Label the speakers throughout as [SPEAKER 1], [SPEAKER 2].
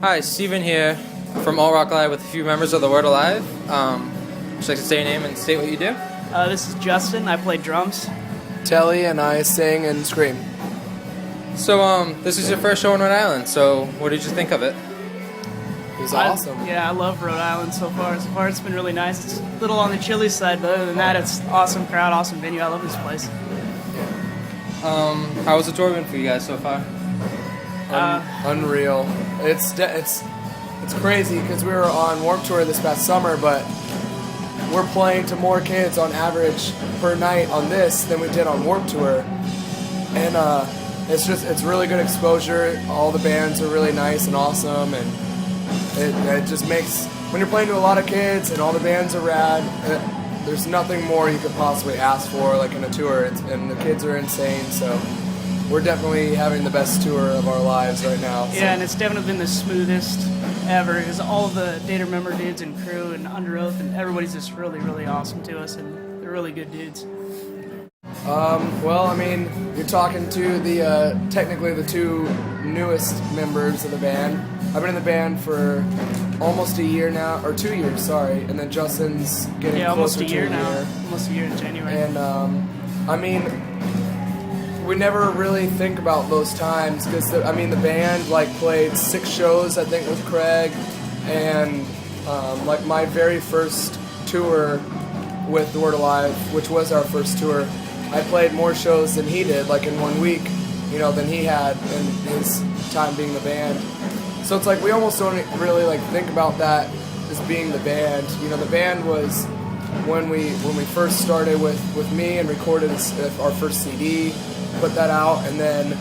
[SPEAKER 1] Hi, Steven here from All Rock Live with a few members of the Word Alive. Would you like to say your name and state what you do?
[SPEAKER 2] This is Justin. I play drums.
[SPEAKER 3] Telly and I sing and scream.
[SPEAKER 1] So, this is your first show in Rhode Island, so what did you think of it?
[SPEAKER 3] It was awesome.
[SPEAKER 2] I love Rhode Island so far. So far, it's been really nice. It's a little on the chilly side, but other than that, it's awesome crowd, awesome venue. I love this place.
[SPEAKER 1] How was the tour been for you guys so far?
[SPEAKER 3] Unreal. It's crazy because we were on Warped Tour this past summer, but we're playing to more kids on average per night on this than we did on Warped Tour, and it's really good exposure. All the bands are really nice and awesome, and it just makes, when you're playing to a lot of kids and all the bands are rad, there's nothing more you could possibly ask for, like in a tour. And the kids are insane, so we're definitely having the best tour of our lives right now. So.
[SPEAKER 2] Yeah, and it's definitely been the smoothest ever because all of the Data Remember dudes and crew and Under Oath and everybody's just really, really awesome to us, and they're really good dudes.
[SPEAKER 3] Well, I mean, you're talking to the technically the two newest members of the band. I've been in the band for almost a year now, or 2 years, sorry, and then Justin's getting
[SPEAKER 2] almost
[SPEAKER 3] closer
[SPEAKER 2] a year
[SPEAKER 3] to a
[SPEAKER 2] now.
[SPEAKER 3] year.
[SPEAKER 2] Almost a year in January.
[SPEAKER 3] And I mean, we never really think about those times because the band played 6 shows I think with Craig, and my very first tour with The Word Alive, which was our first tour, I played more shows than he did, like in 1 week, than he had in his time being the band. So it's like we almost don't really think about that as being the band. The band was when we first started with me and recorded our first CD, put that out, and then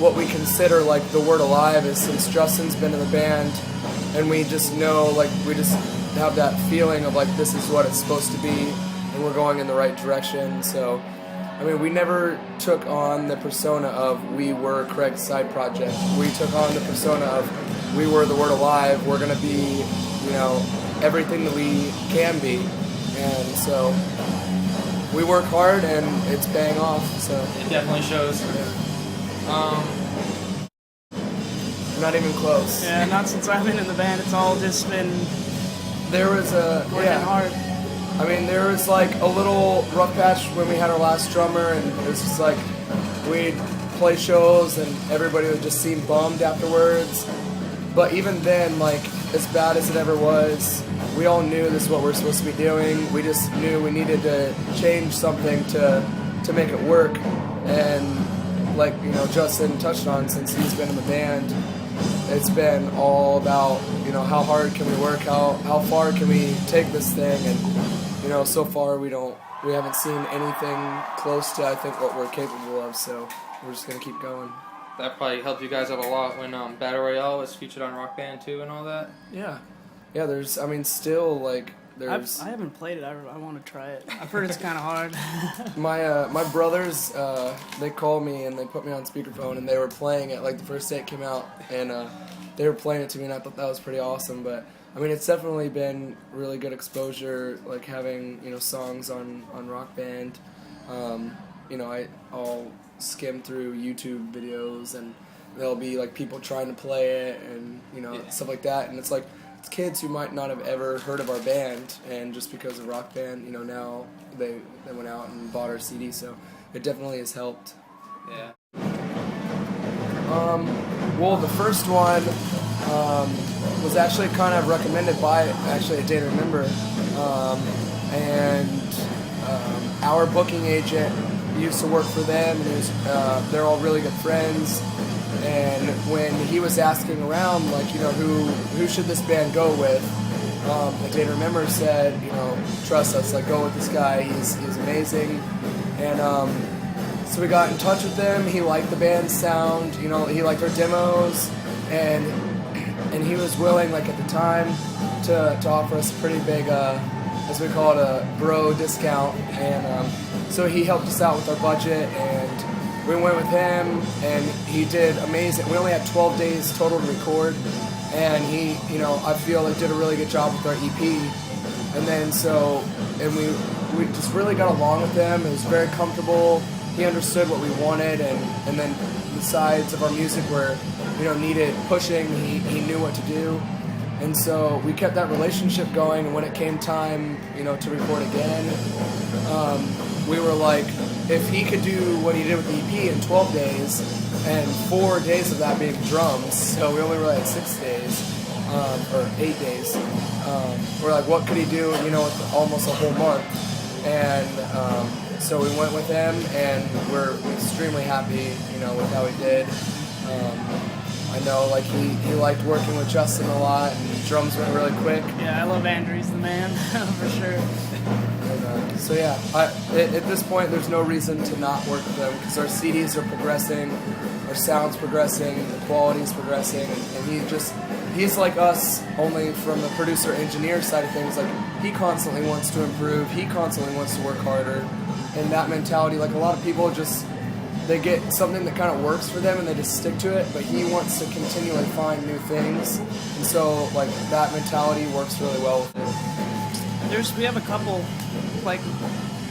[SPEAKER 3] what we consider The Word Alive is, since Justin's been in the band, and we just know, we just have that feeling of this is what it's supposed to be, and we're going in the right direction. So we never took on the persona of we were Craig's side project. We took on the persona of we were The Word Alive. We're going to be, everything that we can be. And so we work hard and it's paying off. So
[SPEAKER 1] It definitely shows.
[SPEAKER 3] Not even close.
[SPEAKER 2] Yeah, not since I've been in the band. It's all just been working hard.
[SPEAKER 3] There was a little rough patch when we had our last drummer, and it was just we'd play shows and everybody would just seem bummed afterwards. But even then, as bad as it ever was, we all knew this is what we're supposed to be doing. We just knew we needed to change something to make it work. And Justin touched on, since he's been in the band, it's been all about, how hard can we work, how far can we take this thing, and so far we haven't seen anything close to, I think, what we're capable of, so we're just gonna keep going.
[SPEAKER 1] That probably helped you guys out a lot when Battle Royale was featured on Rock Band 2 and all that.
[SPEAKER 3] Yeah, there's, still, there's...
[SPEAKER 2] I haven't played it. I want to try it. I've heard it's kind of hard.
[SPEAKER 3] My brothers, they called me and they put me on speakerphone, and they were playing it, the first day it came out, and they were playing it to me, and I thought that was pretty awesome. But it's definitely been really good exposure, having songs on Rock Band. I'll skim through YouTube videos, and there'll be people trying to play it, and stuff like that, and it's it's kids who might not have ever heard of our band, and just because of Rock Band, now they went out and bought our CD, so it definitely has helped.
[SPEAKER 1] Yeah.
[SPEAKER 3] Well, the first one was actually kind of recommended by a Data Remember, and our booking agent used to work for them, and they're all really good friends. And when he was asking around, who should this band go with, the Data Remember said, trust us, go with this guy, he's amazing. And so we got in touch with him. He liked the band's sound, he liked our demos, and he was willing, at the time, to offer us a pretty big, as we call it, a bro discount. And so he helped us out with our budget, and we went with him, and he did amazing. We only had 12 days total to record, and he, I feel did a really good job with our EP. And then we just really got along with him. It was very comfortable. he understood what we wanted, and then the sides of our music where, you know, needed pushing, he knew what to do. And so we kept that relationship going, and when it came time, you know, to record again, we were like, if he could do what he did with the EP in 12 days, and 4 days of that being drums, so we only were like 6 days, or 8 days, we're like, what could he do, you know, with almost a whole month? And so we went with him, and we're extremely happy, you know, with how he did. I know, like, he liked working with Justin a lot, and drums went really quick.
[SPEAKER 2] Yeah, I love Andrew. He's the man, for sure.
[SPEAKER 3] And, so yeah, at this point, there's no reason to not work with him, because our CDs are progressing, our sound's progressing, the quality's progressing, and he's like us, only from the producer-engineer side of things. Like, he constantly wants to improve, he constantly wants to work harder, and that mentality, like, a lot of people just, they get something that kind of works for them and they just stick to it, but he wants to continually find new things, and so, like, that mentality works really well with it.
[SPEAKER 2] We have a couple, like,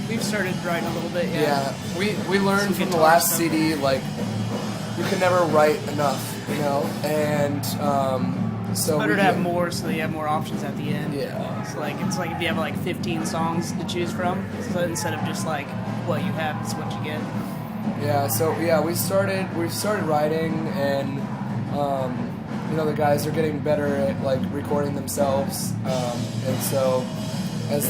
[SPEAKER 2] we've started writing a little bit, yeah.
[SPEAKER 3] Yeah, we learned
[SPEAKER 2] Some
[SPEAKER 3] from the
[SPEAKER 2] guitar
[SPEAKER 3] last
[SPEAKER 2] stuff.
[SPEAKER 3] CD, like, you can never write enough, you know, and so
[SPEAKER 2] Better
[SPEAKER 3] we
[SPEAKER 2] to have
[SPEAKER 3] get-
[SPEAKER 2] more so that you have more options at the end.
[SPEAKER 3] Yeah.
[SPEAKER 2] It's like if you have like 15 songs to choose from, so instead of just like what you have is what you get.
[SPEAKER 3] Yeah, so yeah, we started writing, and you know, the guys are getting better at like recording themselves, and so as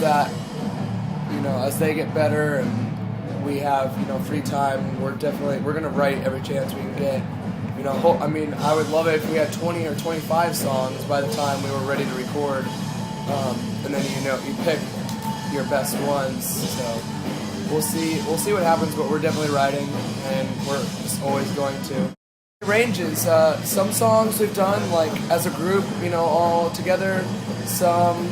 [SPEAKER 3] they get better and we have, you know, free time, we're gonna write every chance we can get. You know, I mean, I would love it if we had 20 or 25 songs by the time we were ready to record, and then, you know, you pick your best ones. So we'll see what happens, but we're definitely writing, and we're just always going to. It ranges. Some songs we've done like as a group, you know, all together. Some,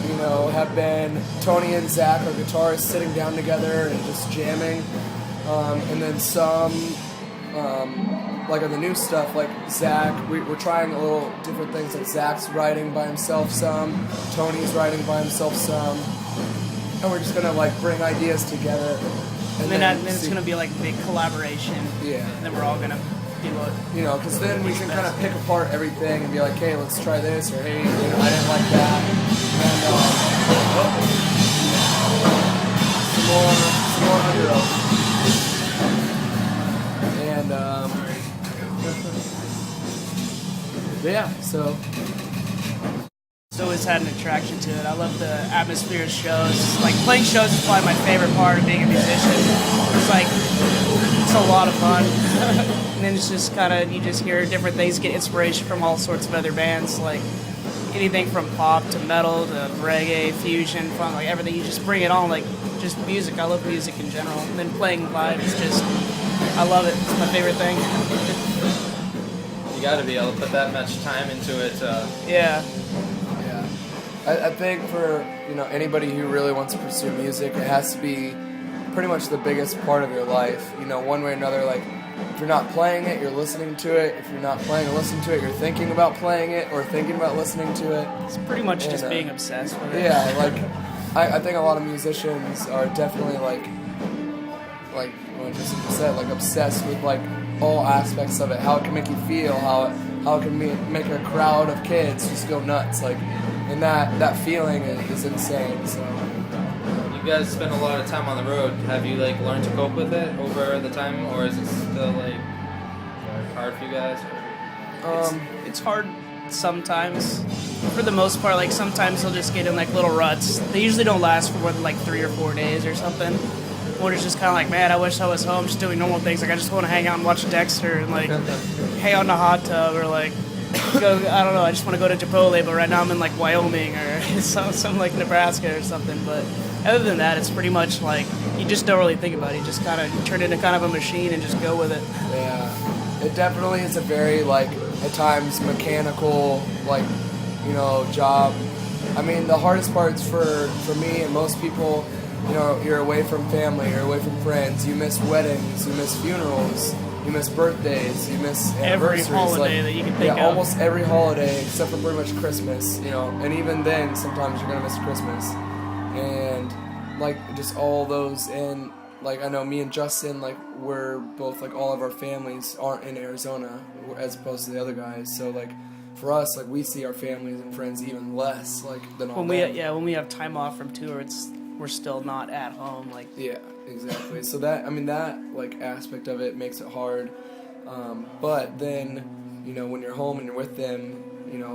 [SPEAKER 3] you know, have been Tony and Zach, our guitarists, sitting down together and just jamming, and then some. Like on the new stuff, like Zach, we're trying a little different things. Like Zach's writing by himself some, Tony's writing by himself some, and we're just gonna like bring ideas together.
[SPEAKER 2] And then it's gonna be like a big collaboration.
[SPEAKER 3] Yeah.
[SPEAKER 2] And then we're all gonna do what.
[SPEAKER 3] You know, because then we can kind of pick apart everything and be like, hey, let's try this, or hey, you know, I didn't like that, and some more under oath. And yeah, so
[SPEAKER 2] It's always had an attraction to it. I love the atmosphere of shows. Like, playing shows is probably my favorite part of being a musician. It's like, it's a lot of fun. And then it's just kind of, you just hear different things, get inspiration from all sorts of other bands, like anything from pop to metal to reggae, fusion, funk, like everything. You just bring it on, like just music. I love music in general. And then playing live is just, I love it. It's my favorite thing.
[SPEAKER 1] You got to be able to put that much time into it.
[SPEAKER 2] Yeah.
[SPEAKER 3] yeah, I think for, you know, anybody who really wants to pursue music, it has to be pretty much the biggest part of your life. You know, one way or another. Like, if you're not playing it, you're listening to it. If you're not playing or listening to it, you're thinking about playing it or thinking about listening to it.
[SPEAKER 2] It's pretty much just
[SPEAKER 3] And,
[SPEAKER 2] being obsessed with it.
[SPEAKER 3] Yeah, like I think a lot of musicians are definitely like what Justin just said, like obsessed with like all aspects of it, how it can make you feel, how it can make a crowd of kids just go nuts, like, and that feeling is insane. So
[SPEAKER 1] You guys spend a lot of time on the road. Have you like learned to cope with it over the time, or is it still like hard for you guys?
[SPEAKER 2] It's hard sometimes. For the most part, like sometimes they'll just get in like little ruts. They usually don't last for more than like 3 or 4 days or something. Or it's just kind of like, man, I wish I was home just doing normal things. Like, I just want to hang out and watch Dexter and like hang out in a hot tub, or like go, I don't know, I just want to go to Chipotle, but right now I'm in like Wyoming or some like Nebraska or something. But other than that, it's pretty much like you just don't really think about it. You just kind of turn into kind of a machine and just go with it.
[SPEAKER 3] yeah, it definitely is a very like at times mechanical, like, you know, job. I mean, the hardest parts for me and most people, you know, you're away from family, you're away from friends, you miss weddings, you miss funerals, you miss birthdays, you miss
[SPEAKER 2] Every
[SPEAKER 3] anniversaries.
[SPEAKER 2] holiday
[SPEAKER 3] like,
[SPEAKER 2] that you can think of.
[SPEAKER 3] almost every holiday except for pretty much Christmas, you know, and even then sometimes you're gonna miss Christmas, and like just all those, and like I know me and Justin, like we're both like all of our families aren't in Arizona as opposed to the other guys. So like for us, like we see our families and friends even less like than all
[SPEAKER 2] When
[SPEAKER 3] them.
[SPEAKER 2] when we have time off from tour, we're still not at home. Like
[SPEAKER 3] Yeah, exactly. So that like aspect of it makes it hard. But then, when you're home and you're with them,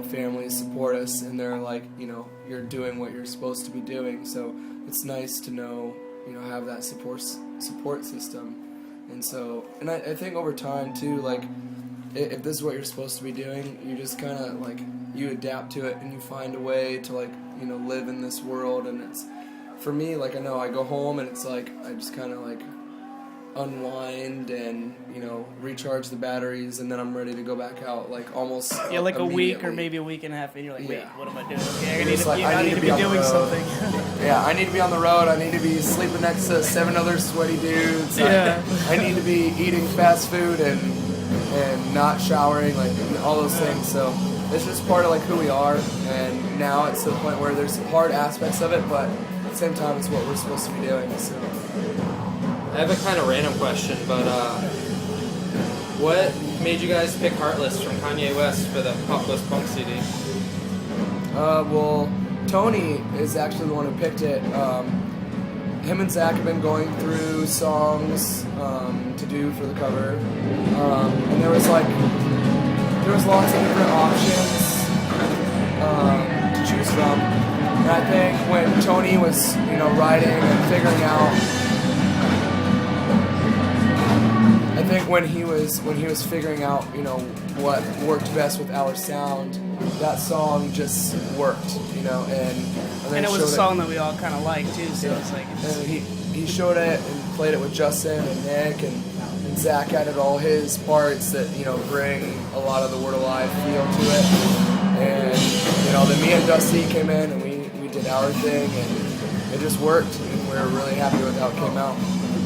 [SPEAKER 3] families support us and they're like, you're doing what you're supposed to be doing. So it's nice to know, have that support system. And so, and I think over time too, like if this is what you're supposed to be doing, you just kind of like, you adapt to it and you find a way to like, live in this world. And it's, for me, like I know I go home and it's like, I just kind of like unwind and recharge the batteries, and then I'm ready to go back out like almost
[SPEAKER 2] like a week or
[SPEAKER 3] immediately.
[SPEAKER 2] maybe a week and a half, and you're like, wait,
[SPEAKER 3] Yeah.
[SPEAKER 2] what am I doing? Okay,
[SPEAKER 3] I need to be on the
[SPEAKER 2] doing
[SPEAKER 3] road.
[SPEAKER 2] something.
[SPEAKER 3] Yeah, I need to be on the road. I need to be sleeping next to 7 other sweaty dudes.
[SPEAKER 2] Yeah.
[SPEAKER 3] I need to be eating fast food and not showering, like and all those things. So it's just part of like who we are, and now it's to the point where there's some hard aspects of it, but at the same time it's what we're supposed to be doing. So
[SPEAKER 1] I have a kind of random question, but what made you guys pick Heartless from Kanye West for the Pop Goes Punk CD?
[SPEAKER 3] Well, Tony is actually the one who picked it. Him and Zach have been going through songs to do for the cover, and there was lots of different options to choose from. And I think when Tony was writing and figuring out, I think when he was figuring out what worked best with our sound, that song just worked, and then
[SPEAKER 2] And it was a song that we all kind of liked too, so it's like...
[SPEAKER 3] And he showed it and played it with Justin and Nick, and Zach added all his parts that, bring a lot of the Word Alive feel to it. And, then me and Dusty came in and we did our thing, and it just worked, and we were really happy with how it came out.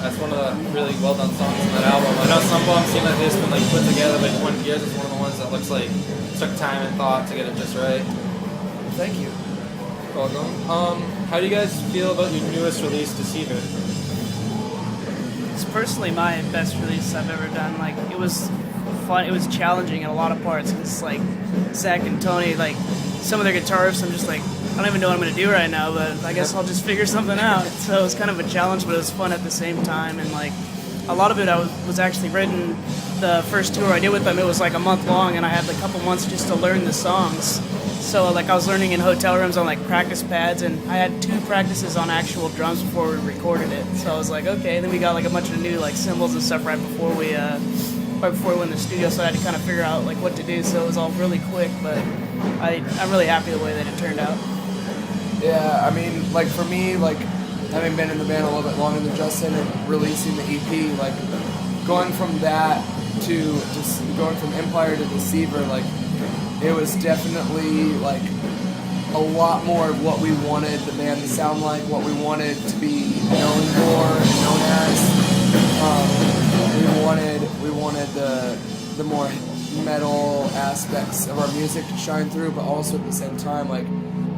[SPEAKER 1] That's one of the really well done songs on that album. I know some bumps seem like they've been like put together, but 20 Years is one of the ones that looks like took time and thought to get it just right.
[SPEAKER 3] Thank you.
[SPEAKER 1] Welcome. How do you guys feel about your newest release, Deceiver?
[SPEAKER 2] It's personally my best release I've ever done. Like, it was fun, it was challenging in a lot of parts. It's like Zach and Tony, like some of their guitarists, I'm just like, I don't even know what I'm going to do right now, but I guess I'll just figure something out. So it was kind of a challenge, but it was fun at the same time. And like, a lot of it was actually written, the first tour I did with them, it was like a month long, and I had a couple months just to learn the songs. So like I was learning in hotel rooms on like practice pads, and I had 2 practices on actual drums before we recorded it. So I was like, okay, and then we got like a bunch of new like cymbals and stuff right before we went in the studio, so I had to kind of figure out like what to do. So it was all really quick, but I'm really happy the way that it turned out.
[SPEAKER 3] Yeah, I mean, like for me, like having been in the band a little bit longer than Justin and releasing the EP, like going from that to just going from Empire to Deceiver, like it was definitely like a lot more of what we wanted the band to sound like, what we wanted to be known for and known as. We wanted the more metal aspects of our music to shine through, but also at the same time like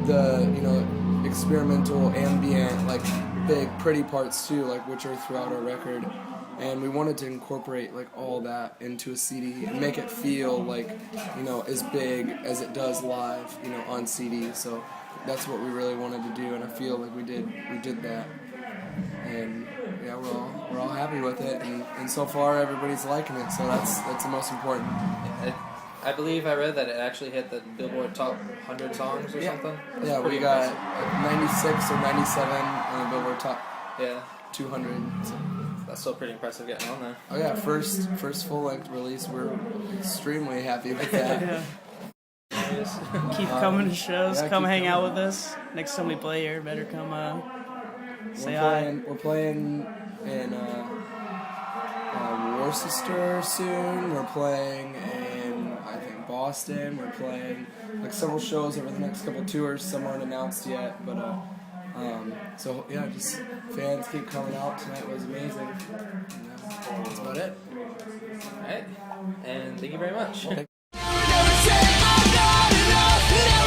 [SPEAKER 3] the experimental ambient like big pretty parts too, like which are throughout our record. And we wanted to incorporate like all that into a CD and make it feel like as big as it does live on CD. So that's what we really wanted to do, and I feel like we did that. And yeah, we're all happy with it, and so far everybody's liking it, so that's the most important.
[SPEAKER 1] I believe I read that it actually hit the Billboard Top 100 songs or something.
[SPEAKER 3] Yeah,
[SPEAKER 1] That's pretty
[SPEAKER 3] we got
[SPEAKER 1] impressive.
[SPEAKER 3] 96 or 97 on the Billboard Top 200. So.
[SPEAKER 1] That's still pretty impressive getting on there.
[SPEAKER 3] Oh yeah, first full-length release. We're extremely happy with that.
[SPEAKER 2] Yeah. Keep coming to shows.
[SPEAKER 3] Yeah,
[SPEAKER 2] come
[SPEAKER 3] keep
[SPEAKER 2] hang
[SPEAKER 3] coming.
[SPEAKER 2] out with us. Next time we play here, better come say hi.
[SPEAKER 3] We're playing in Worcester soon. We're playing in, I think, Boston. We're playing like several shows over the next couple of tours. Some aren't announced yet, but so yeah, just fans keep coming out. Tonight was amazing. And, that's about it.
[SPEAKER 1] Alright, and thank you very much.
[SPEAKER 3] Well,
[SPEAKER 4] Never say I'm not enough.